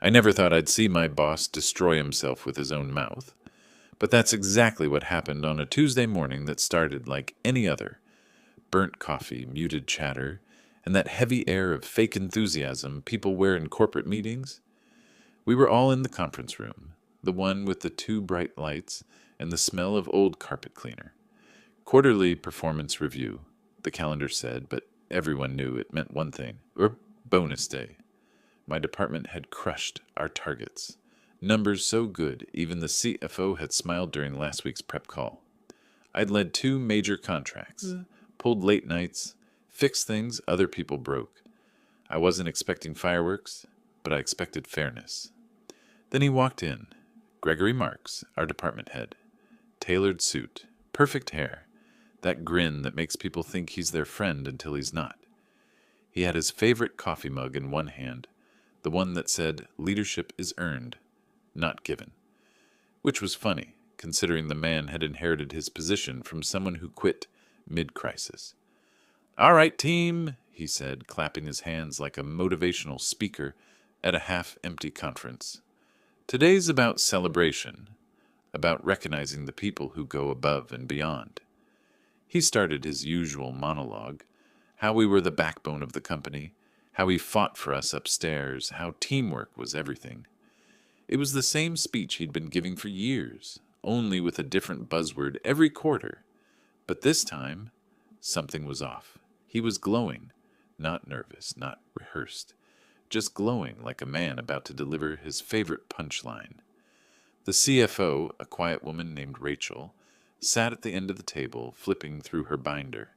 I never thought I'd see my boss destroy himself with his own mouth. But that's exactly what happened on a Tuesday morning that started like any other. Burnt coffee, muted chatter, and that heavy air of fake enthusiasm people wear in corporate meetings. We were all in the conference room, the one with the two bright lights and the smell of old carpet cleaner. Quarterly performance review, the calendar said, but everyone knew it meant one thing, or bonus day. My department had crushed our targets. Numbers so good, even the CFO had smiled during last week's prep call. I'd led 2 major contracts, pulled late nights, fixed things other people broke. I wasn't expecting fireworks, but I expected fairness. Then he walked in. Gregory Marks, our department head. Tailored suit, perfect hair, that grin that makes people think he's their friend until he's not. He had his favorite coffee mug in one hand, the one that said, "Leadership is earned, not given," which was funny, considering the man had inherited his position from someone who quit mid-crisis. "All right, team," he said, clapping his hands like a motivational speaker at a half-empty conference. "Today's about celebration, about recognizing the people who go above and beyond." He started his usual monologue, how we were the backbone of the company, how he fought for us upstairs, how teamwork was everything. It was the same speech he'd been giving for years, only with a different buzzword every quarter. But this time, something was off. He was glowing, not nervous, not rehearsed, just glowing like a man about to deliver his favorite punchline. The CFO, a quiet woman named Rachel, sat at the end of the table, flipping through her binder.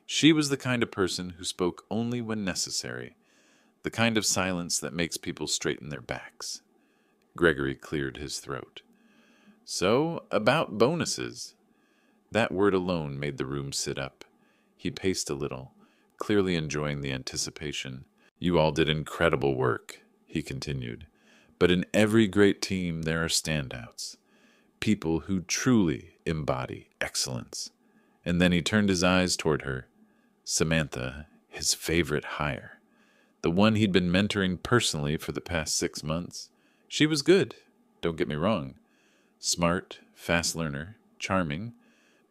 She was the kind of person who spoke only when necessary, the kind of silence that makes people straighten their backs. Gregory cleared his throat. "So, about bonuses." That word alone made the room sit up. He paced a little, clearly enjoying the anticipation. "You all did incredible work," he continued. "But in every great team there are standouts, people who truly embody excellence." And then he turned his eyes toward her. Samantha, his favorite hire, the one he'd been mentoring personally for the past 6 months. She was good, don't get me wrong. Smart, fast learner, charming,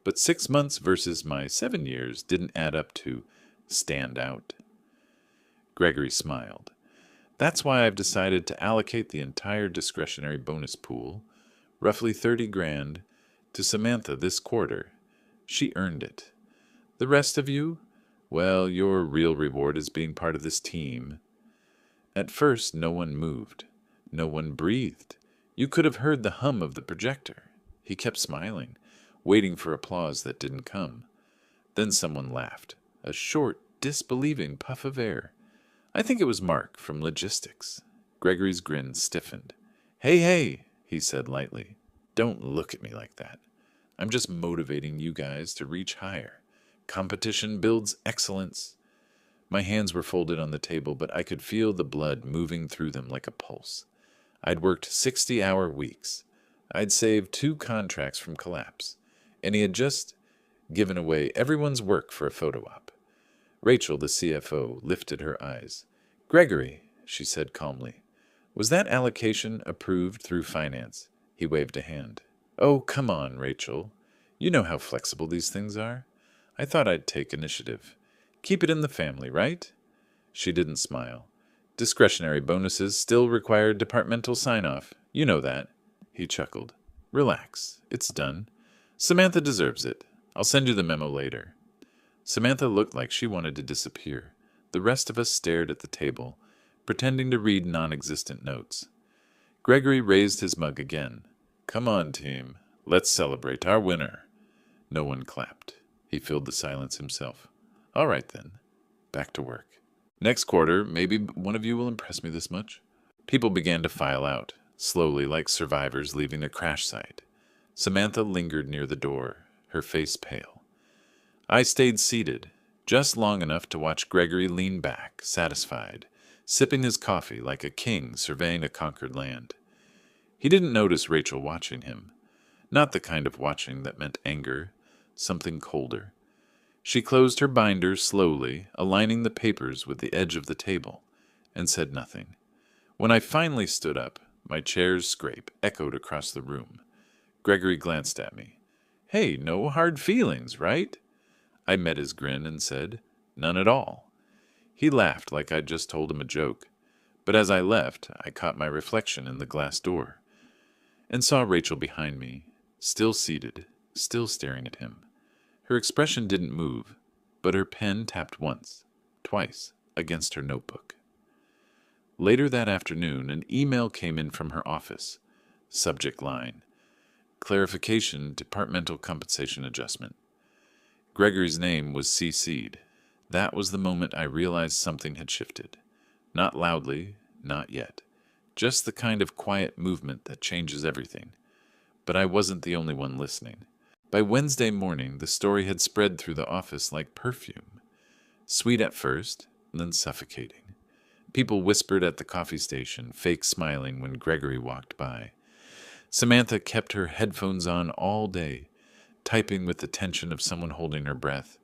but 6 months versus my 7 years didn't add up to stand out. Gregory smiled. "That's why I've decided to allocate the entire discretionary bonus pool, roughly 30 grand, to Samantha this quarter. She earned it. The rest of you, well, your real reward is being part of this team." At first, no one moved. No one breathed. You could have heard the hum of the projector. He kept smiling, waiting for applause that didn't come. Then someone laughed, a short, disbelieving puff of air. I think it was Mark from logistics. Gregory's grin stiffened. "Hey, hey," he said lightly. "Don't look at me like that. I'm just motivating you guys to reach higher. Competition builds excellence." My hands were folded on the table, but I could feel the blood moving through them like a pulse. I'd worked 60-hour weeks. I'd saved 2 contracts from collapse, and he had just given away everyone's work for a photo op. Rachel, the CFO, lifted her eyes. "Gregory," she said calmly, "was that allocation approved through finance?" He waved a hand. "Oh, come on, Rachel. You know how flexible these things are. I thought I'd take initiative. Keep it in the family, right?" She didn't smile. "Discretionary bonuses still require departmental sign-off. You know that." He chuckled. "Relax. It's done. Samantha deserves it. I'll send you the memo later." Samantha looked like she wanted to disappear. The rest of us stared at the table, pretending to read non-existent notes. Gregory raised his mug again. "Come on, team. Let's celebrate our winner." No one clapped. He filled the silence himself. "All right, then. Back to work. Next quarter, maybe one of you will impress me this much." People began to file out, slowly like survivors leaving a crash site. Samantha lingered near the door, her face pale. I stayed seated, just long enough to watch Gregory lean back, satisfied, sipping his coffee like a king surveying a conquered land. He didn't notice Rachel watching him. Not the kind of watching that meant anger, something colder. She closed her binder slowly, aligning the papers with the edge of the table, and said nothing. When I finally stood up, my chair's scrape echoed across the room. Gregory glanced at me. "Hey, no hard feelings, right?" I met his grin and said, "None at all." He laughed like I'd just told him a joke. But as I left, I caught my reflection in the glass door and saw Rachel behind me, still seated, still staring at him. Her expression didn't move, but her pen tapped once, twice, against her notebook. Later that afternoon, an email came in from her office. Subject line: Clarification, Departmental Compensation Adjustment. Gregory's name was CC'd. That was the moment I realized something had shifted. Not loudly, not yet. Just the kind of quiet movement that changes everything. But I wasn't the only one listening. By Wednesday morning, the story had spread through the office like perfume. Sweet at first, then suffocating. People whispered at the coffee station, fake smiling when Gregory walked by. Samantha kept her headphones on all day, typing with the tension of someone holding her breath.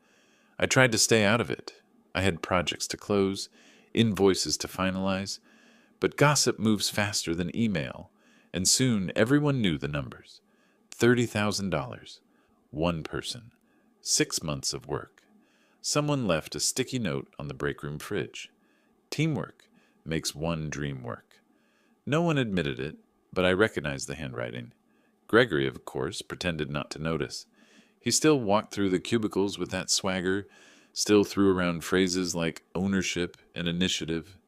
I tried to stay out of it. I had projects to close, invoices to finalize, but gossip moves faster than email, and soon everyone knew the numbers. $30,000. One person. 6 months of work. Someone left a sticky note on the break room fridge. Teamwork makes one dream work. No one admitted it, but I recognized the handwriting. Gregory, of course, pretended not to notice. He still walked through the cubicles with that swagger, still threw around phrases like ownership and initiative.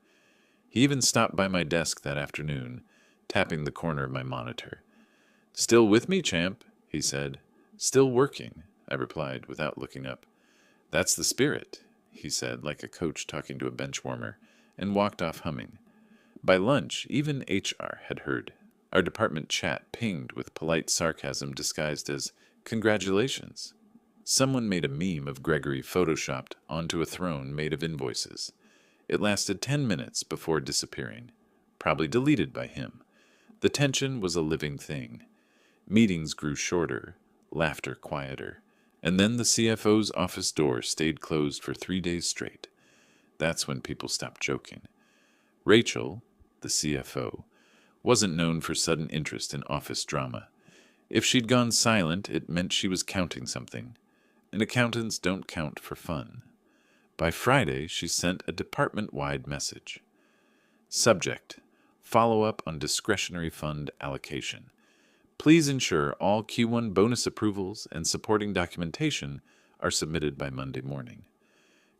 He even stopped by my desk that afternoon, tapping the corner of my monitor. "Still with me, champ?" he said. "Still working," I replied without looking up. "That's the spirit," he said, like a coach talking to a bench warmer, and walked off humming. By lunch, even HR had heard. Our department chat pinged with polite sarcasm disguised as congratulations. Someone made a meme of Gregory photoshopped onto a throne made of invoices. It lasted 10 minutes before disappearing, probably deleted by him. The tension was a living thing. Meetings grew shorter, laughter quieter, and then the CFO's office door stayed closed for 3 days straight. That's when people stopped joking. Rachel, the CFO, wasn't known for sudden interest in office drama. If she'd gone silent, it meant she was counting something, and accountants don't count for fun. By Friday, she sent a department-wide message. Subject: Follow-up on discretionary fund allocation. Please ensure all Q1 bonus approvals and supporting documentation are submitted by Monday morning.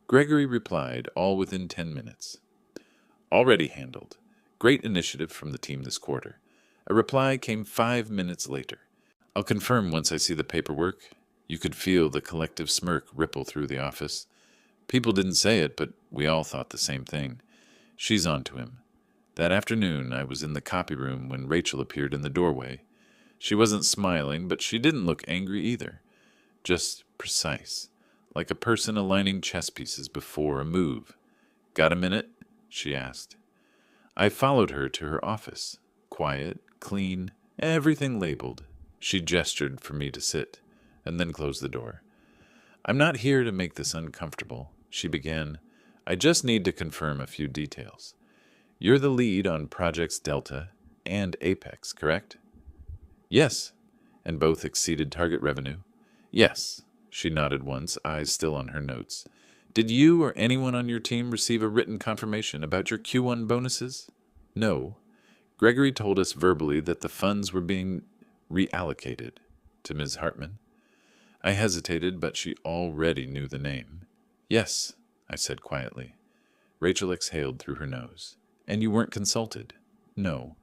Gregory replied, all within 10 minutes. Already handled. Great initiative from the team this quarter. A reply came 5 minutes later. I'll confirm once I see the paperwork. You could feel the collective smirk ripple through the office. People didn't say it, but we all thought the same thing. She's on to him. That afternoon, I was in the copy room when Rachel appeared in the doorway. She wasn't smiling, but she didn't look angry either. Just precise, like a person aligning chess pieces before a move. "Got a minute?" she asked. I followed her to her office. Quiet, clean, everything labeled. She gestured for me to sit, and then closed the door. "I'm not here to make this uncomfortable," she began. "I just need to confirm a few details. You're the lead on Projects Delta and Apex, correct?" "Yes." "And both exceeded target revenue?" "Yes." She nodded once, eyes still on her notes. "Did you or anyone on your team receive a written confirmation about your Q1 bonuses?" "No." Gregory told us verbally that the funds were being reallocated to Ms. Hartman. I hesitated, but she already knew the name. "Yes," I said quietly. Rachel exhaled through her nose. "And you weren't consulted?" "No."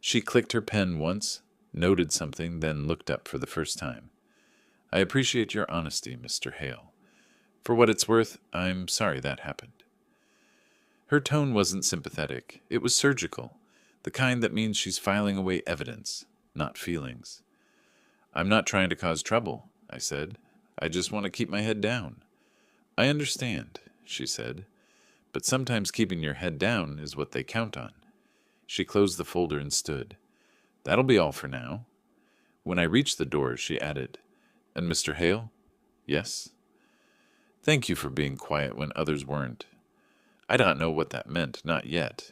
She clicked her pen once, noted something, then looked up for the first time. "I appreciate your honesty, Mr. Hale. For what it's worth, I'm sorry that happened." Her tone wasn't sympathetic. It was surgical, the kind that means she's filing away evidence, not feelings. "I'm not trying to cause trouble," I said. "I just want to keep my head down." "I understand," she said, "but sometimes keeping your head down is what they count on." She closed the folder and stood. "That'll be all for now." When I reached the door, she added, "And Mr. Hale?" "Yes?" "Thank you for being quiet when others weren't." I don't know what that meant, not yet,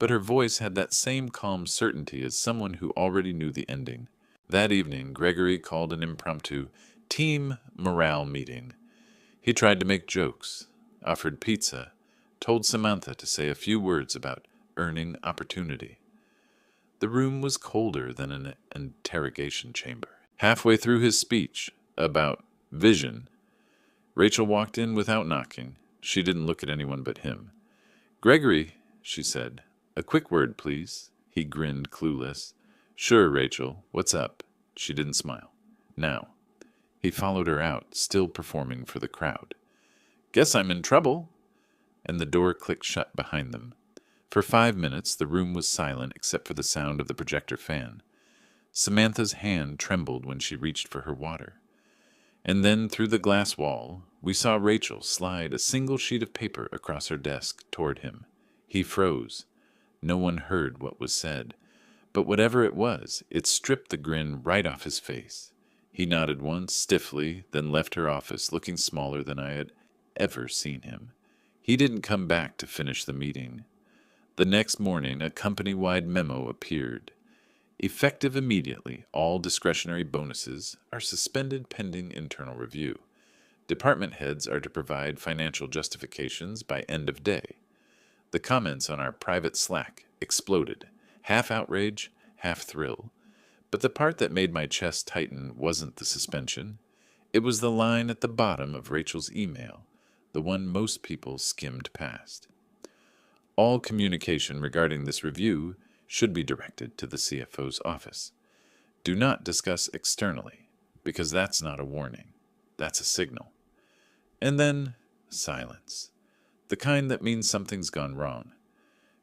but her voice had that same calm certainty as someone who already knew the ending. That evening, Gregory called an impromptu team morale meeting. He tried to make jokes, offered pizza, told Samantha to say a few words about earning opportunity. The room was colder than an interrogation chamber. Halfway through his speech about vision, Rachel walked in without knocking. She didn't look at anyone but him. "Gregory," she said, "a quick word, please." He grinned, clueless. "Sure, Rachel. What's up?" She didn't smile. "Now." He followed her out, still performing for the crowd. "Guess I'm in trouble." And the door clicked shut behind them. For 5 minutes, the room was silent except for the sound of the projector fan. Samantha's hand trembled when she reached for her water. And then, through the glass wall, we saw Rachel slide a single sheet of paper across her desk toward him. He froze. No one heard what was said. But whatever it was, it stripped the grin right off his face. He nodded once, stiffly, then left her office, looking smaller than I had ever seen him. He didn't come back to finish the meeting. The next morning, a company-wide memo appeared. Effective immediately, all discretionary bonuses are suspended pending internal review. Department heads are to provide financial justifications by end of day. The comments on our private Slack exploded, half outrage, half thrill. But the part that made my chest tighten wasn't the suspension. It was the line at the bottom of Rachel's email, the one most people skimmed past. All communication regarding this review should be directed to the CFO's office. Do not discuss externally, because that's not a warning. That's a signal. And then, silence. The kind that means something's gone wrong.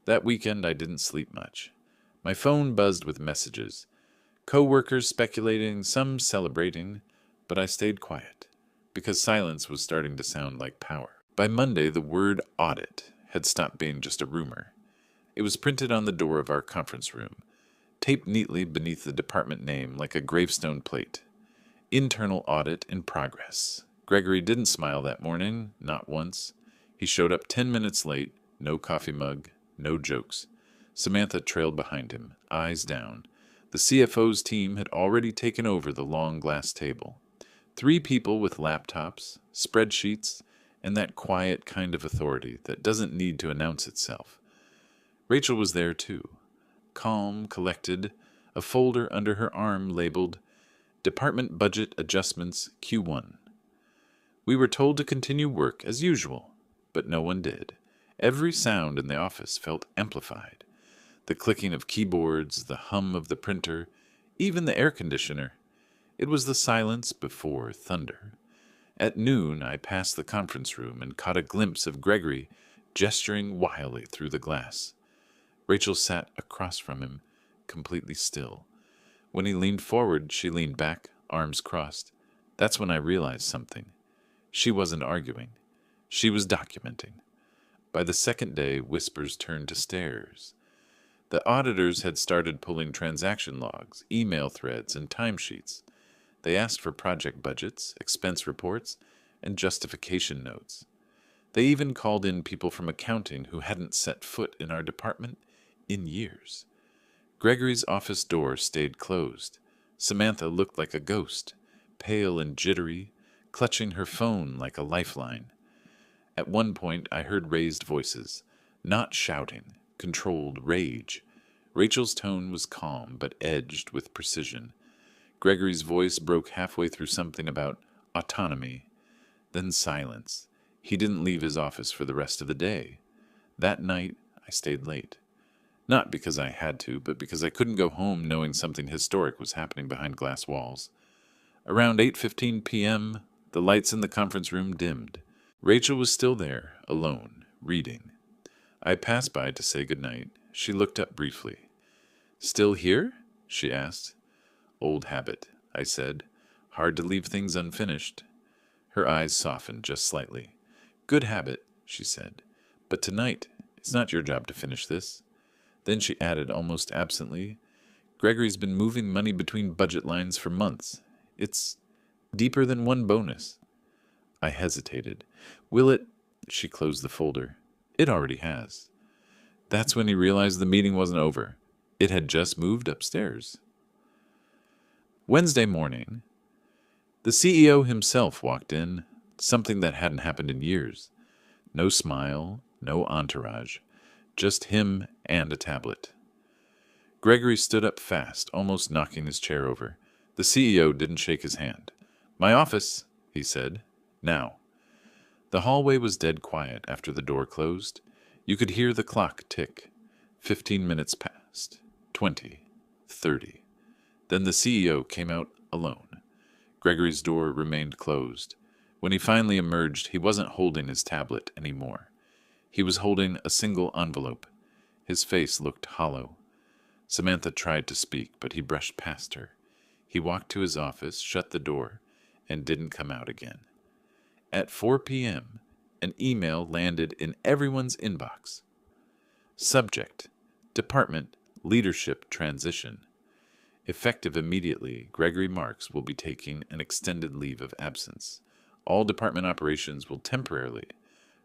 That weekend I didn't sleep much. My phone buzzed with messages. Co-workers speculating, some celebrating, but I stayed quiet, because silence was starting to sound like power. By Monday, the word audit had stopped being just a rumor. It was printed on the door of our conference room, taped neatly beneath the department name like a gravestone plate. Internal audit in progress. Gregory didn't smile that morning, not once. He showed up 10 minutes late, no coffee mug, no jokes. Samantha trailed behind him, eyes down. The CFO's team had already taken over the long glass table. 3 people with laptops, spreadsheets, and that quiet kind of authority that doesn't need to announce itself. Rachel was there too, calm, collected, a folder under her arm labeled Department Budget Adjustments Q1. We were told to continue work as usual, but no one did. Every sound in the office felt amplified. The clicking of keyboards, the hum of the printer, even the air conditioner. It was the silence before thunder. At noon, I passed the conference room and caught a glimpse of Gregory gesturing wildly through the glass. Rachel sat across from him, completely still. When he leaned forward, she leaned back, arms crossed. That's when I realized something. She wasn't arguing. She was documenting. By the second day, whispers turned to stares. The auditors had started pulling transaction logs, email threads, and timesheets. They asked for project budgets, expense reports, and justification notes. They even called in people from accounting who hadn't set foot in our department in years. Gregory's office door stayed closed. Samantha looked like a ghost, pale and jittery, clutching her phone like a lifeline. At one point, I heard raised voices, not shouting, controlled rage. Rachel's tone was calm, but edged with precision. Gregory's voice broke halfway through something about autonomy, then silence. He didn't leave his office for the rest of the day. That night, I stayed late. Not because I had to, but because I couldn't go home knowing something historic was happening behind glass walls. Around 8:15 p.m., the lights in the conference room dimmed. Rachel was still there, alone, reading. I passed by to say goodnight. She looked up briefly. "Still here?" she asked. "Old habit," I said. "Hard to leave things unfinished." Her eyes softened just slightly. "Good habit," she said. "But tonight, it's not your job to finish this." Then she added almost absently, "Gregory's been moving money between budget lines for months. It's deeper than one bonus." I hesitated. "Will it—" She closed the folder. "It already has." That's when he realized the meeting wasn't over. It had just moved upstairs. Wednesday morning, the CEO himself walked in, something that hadn't happened in years. No smile, no entourage, just him and a tablet. Gregory stood up fast, almost knocking his chair over. The CEO didn't shake his hand. "My office," he said. "Now." The hallway was dead quiet after the door closed. You could hear the clock tick. 15 minutes passed. 20. 30. Then the CEO came out alone. Gregory's door remained closed. When he finally emerged, he wasn't holding his tablet anymore. He was holding a single envelope. His face looked hollow. Samantha tried to speak, but he brushed past her. He walked to his office, shut the door, and didn't come out again. At 4 p.m., an email landed in everyone's inbox. Subject: Department Leadership Transition. Effective immediately, Gregory Marks will be taking an extended leave of absence. All department operations will temporarily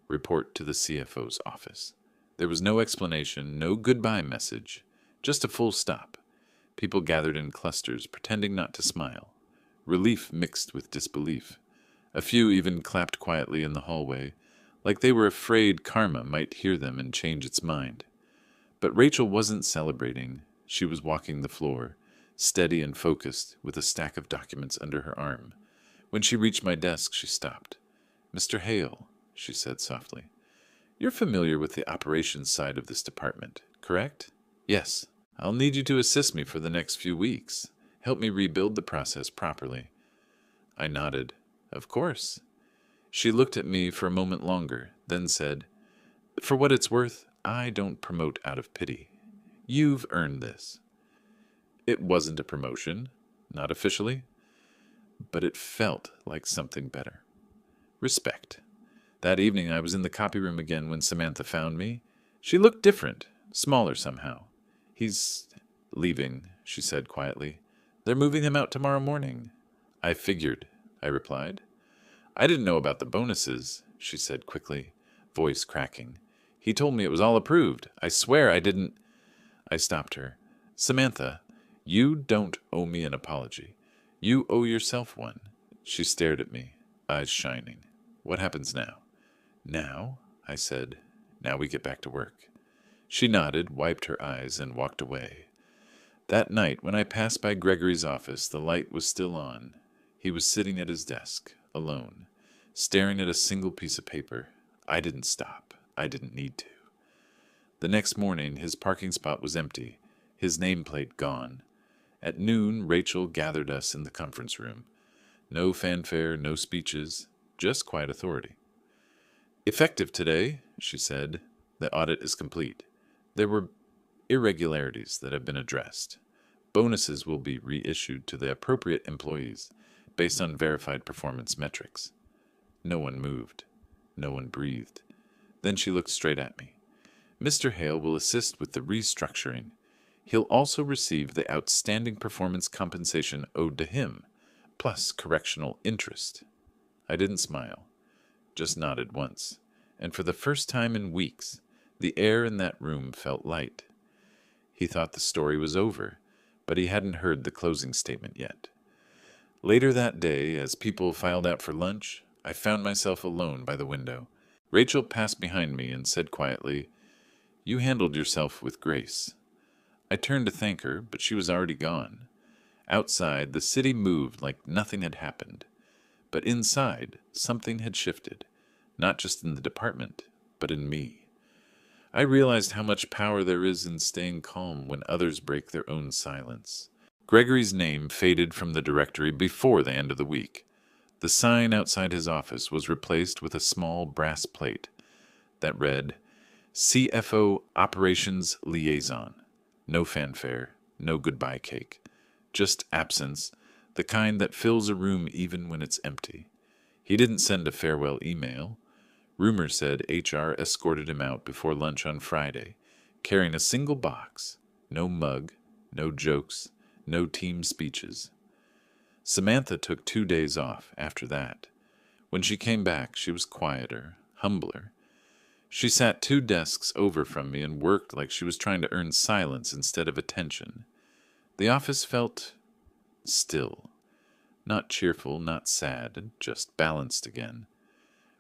report to the CFO's office. There was no explanation, no goodbye message, just a full stop. People gathered in clusters, pretending not to smile. Relief mixed with disbelief. A few even clapped quietly in the hallway, like they were afraid karma might hear them and change its mind. But Rachel wasn't celebrating. She was walking the floor, steady and focused, with a stack of documents under her arm. When she reached my desk, she stopped. "Mr. Hale," she said softly, "you're familiar with the operations side of this department, correct?" "Yes. I'll need you to assist me for the next few weeks. Help me rebuild the process properly." I nodded. "Of course." She looked at me for a moment longer, then said, "For what it's worth, I don't promote out of pity. You've earned this." It wasn't a promotion, not officially, but it felt like something better. Respect. That evening I was in the copy room again when Samantha found me. She looked different, smaller somehow. "He's leaving," she said quietly. "They're moving him out tomorrow morning." "I figured," I replied. "I didn't know about the bonuses," she said quickly, voice cracking. "He told me it was all approved. I swear I didn't—" I stopped her. "Samantha, you don't owe me an apology. You owe yourself one." She stared at me, eyes shining. "What happens now?" "Now?" I said. "Now we get back to work." She nodded, wiped her eyes, and walked away. That night, when I passed by Gregory's office, the light was still on. He was sitting at his desk, alone, staring at a single piece of paper. I didn't stop. I didn't need to. The next morning, his parking spot was empty, his nameplate gone. At noon, Rachel gathered us in the conference room. No fanfare, no speeches, just quiet authority. "Effective today," she said. "The audit is complete. There were irregularities that have been addressed. Bonuses will be reissued to the appropriate employees based on verified performance metrics." No one moved. No one breathed. Then she looked straight at me. "Mr. Hale will assist with the restructuring. He'll also receive the outstanding performance compensation owed to him, plus correctional interest." I didn't smile, just nodded once, and for the first time in weeks, the air in that room felt light. He thought the story was over, but he hadn't heard the closing statement yet. Later that day, as people filed out for lunch, I found myself alone by the window. Rachel passed behind me and said quietly, "You handled yourself with grace." I turned to thank her, but she was already gone. Outside, the city moved like nothing had happened. But inside, something had shifted, not just in the department, but in me. I realized how much power there is in staying calm when others break their own silence. Gregory's name faded from the directory before the end of the week. The sign outside his office was replaced with a small brass plate that read, "CFO Operations Liaison." No fanfare, no goodbye cake, just absence, the kind that fills a room even when it's empty. He didn't send a farewell email. Rumor said HR escorted him out before lunch on Friday, carrying a single box, no mug, no jokes, no team speeches. Samantha took 2 days off after that. When she came back, she was quieter, humbler. She sat 2 desks over from me and worked like she was trying to earn silence instead of attention. The office felt still. Not cheerful, not sad, just balanced again.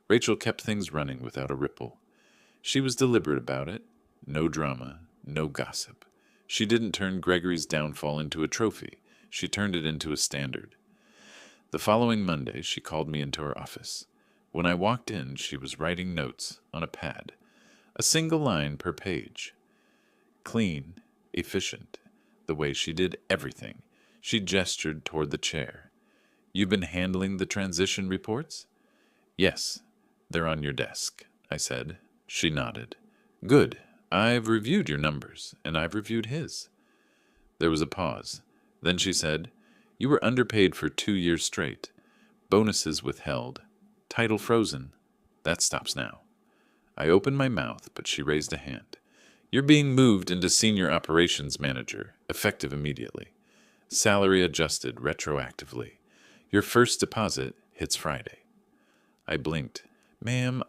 Rachel kept things running without a ripple. She was deliberate about it. No drama, no gossip. She didn't turn Gregory's downfall into a trophy. She turned it into a standard. The following Monday, she called me into her office. When I walked in, she was writing notes on a pad, a single line per page. Clean, efficient, the way she did everything. She gestured toward the chair. "You've been handling the transition reports?" "Yes, they're on your desk," I said. She nodded. "Good. I've reviewed your numbers, and I've reviewed his." There was a pause. Then she said, "You were underpaid for 2 years straight. Bonuses withheld. Title frozen. That stops now." I opened my mouth, but she raised a hand. "You're being moved into senior operations manager, effective immediately. Salary adjusted retroactively. Your first deposit hits Friday." I blinked. "Ma'am,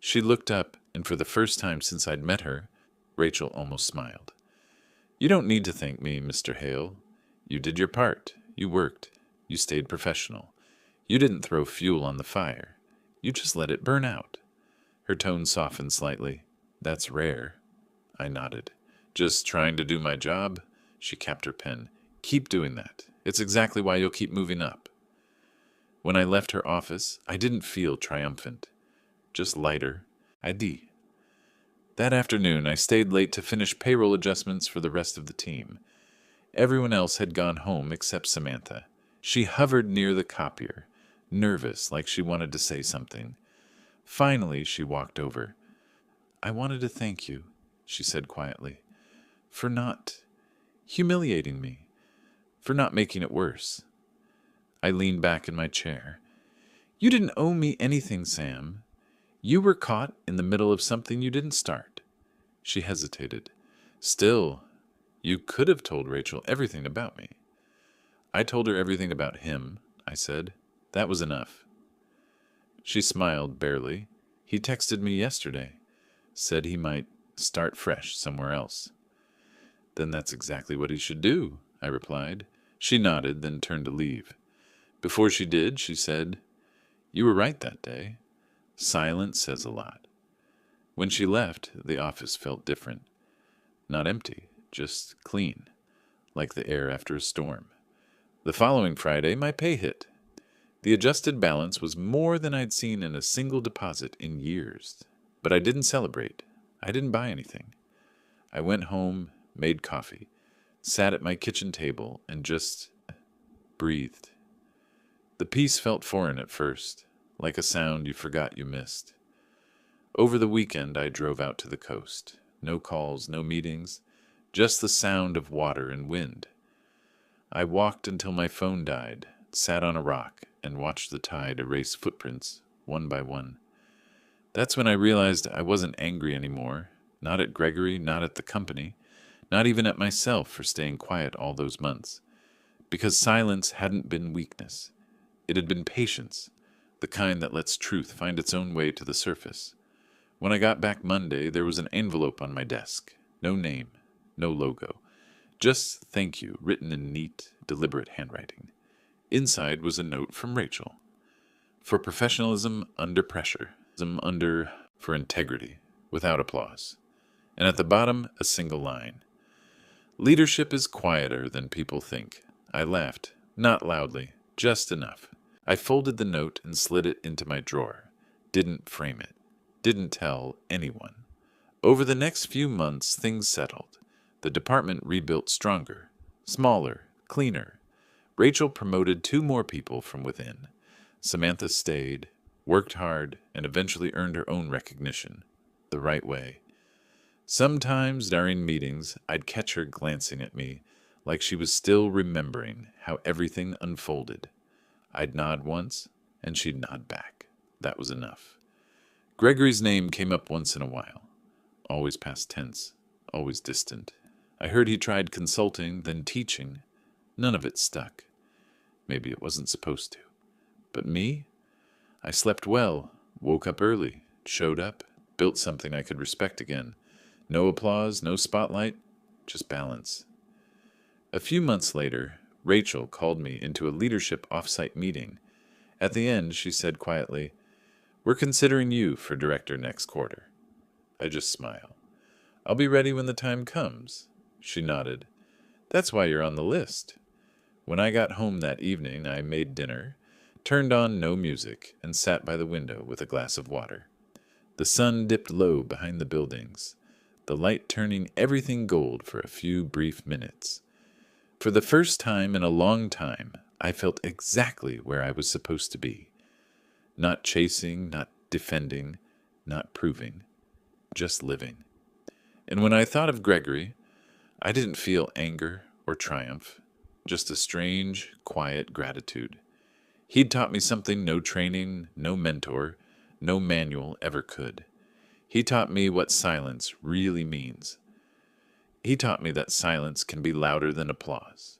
She looked up, and for the first time since I'd met her, Rachel almost smiled. "You don't need to thank me, Mr. Hale. You did your part. You worked. You stayed professional. You didn't throw fuel on the fire. You just let it burn out." Her tone softened slightly. "That's rare." I nodded. "Just trying to do my job?" She capped her pen. "Keep doing that. It's exactly why you'll keep moving up." When I left her office, I didn't feel triumphant. Just lighter. That afternoon, I stayed late to finish payroll adjustments for the rest of the team. Everyone else had gone home except Samantha. She hovered near the copier, nervous, like she wanted to say something. Finally, she walked over. "I wanted to thank you," she said quietly, "for not humiliating me, for not making it worse." I leaned back in my chair. "You didn't owe me anything, Sam. You were caught in the middle of something you didn't start." She hesitated. "Still, you could have told Rachel everything about me." "I told her everything about him," I said. "That was enough." She smiled barely. "He texted me yesterday. Said he might start fresh somewhere else." "Then that's exactly what he should do," I replied. She nodded, then turned to leave. Before she did, she said, "You were right that day. Silence says a lot." When she left, the office felt different. Not empty, just clean, like the air after a storm. The following Friday, my pay hit. The adjusted balance was more than I'd seen in a single deposit in years. But I didn't celebrate. I didn't buy anything. I went home, made coffee, sat at my kitchen table, and just breathed. The peace felt foreign at first, like a sound you forgot you missed. Over the weekend, I drove out to the coast. No calls, no meetings, just the sound of water and wind. I walked until my phone died, sat on a rock, and watched the tide erase footprints, one by one. That's when I realized I wasn't angry anymore, not at Gregory, not at the company, not even at myself for staying quiet all those months. Because silence hadn't been weakness. It had been patience, the kind that lets truth find its own way to the surface. When I got back Monday, there was an envelope on my desk. No name, no logo. Just "thank you," written in neat, deliberate handwriting. Inside was a note from Rachel. For professionalism under pressure. For integrity, without applause. And at the bottom, a single line. "Leadership is quieter than people think." I laughed, not loudly, just enough. I folded the note and slid it into my drawer. Didn't frame it. Didn't tell anyone. Over the next few months, things settled. The department rebuilt stronger, smaller, cleaner. Rachel promoted 2 more people from within. Samantha stayed, worked hard, and eventually earned her own recognition. The right way. Sometimes during meetings, I'd catch her glancing at me, like she was still remembering how everything unfolded. I'd nod once, and she'd nod back. That was enough. Gregory's name came up once in a while. Always past tense, always distant. I heard he tried consulting, then teaching. None of it stuck. Maybe it wasn't supposed to. But me? I slept well, woke up early, showed up, built something I could respect again. No applause, no spotlight, just balance. A few months later, Rachel called me into a leadership offsite meeting. At the end, she said quietly, "We're considering you for director next quarter." I just smile. "I'll be ready when the time comes." She nodded. "That's why you're on the list." When I got home that evening, I made dinner, turned on no music, and sat by the window with a glass of water. The sun dipped low behind the buildings, the light turning everything gold for a few brief minutes. For the first time in a long time, I felt exactly where I was supposed to be. Not chasing, not defending, not proving, just living. And when I thought of Gregory, I didn't feel anger or triumph, just a strange, quiet gratitude. He'd taught me something no training, no mentor, no manual ever could. He taught me what silence really means. He taught me that silence can be louder than applause,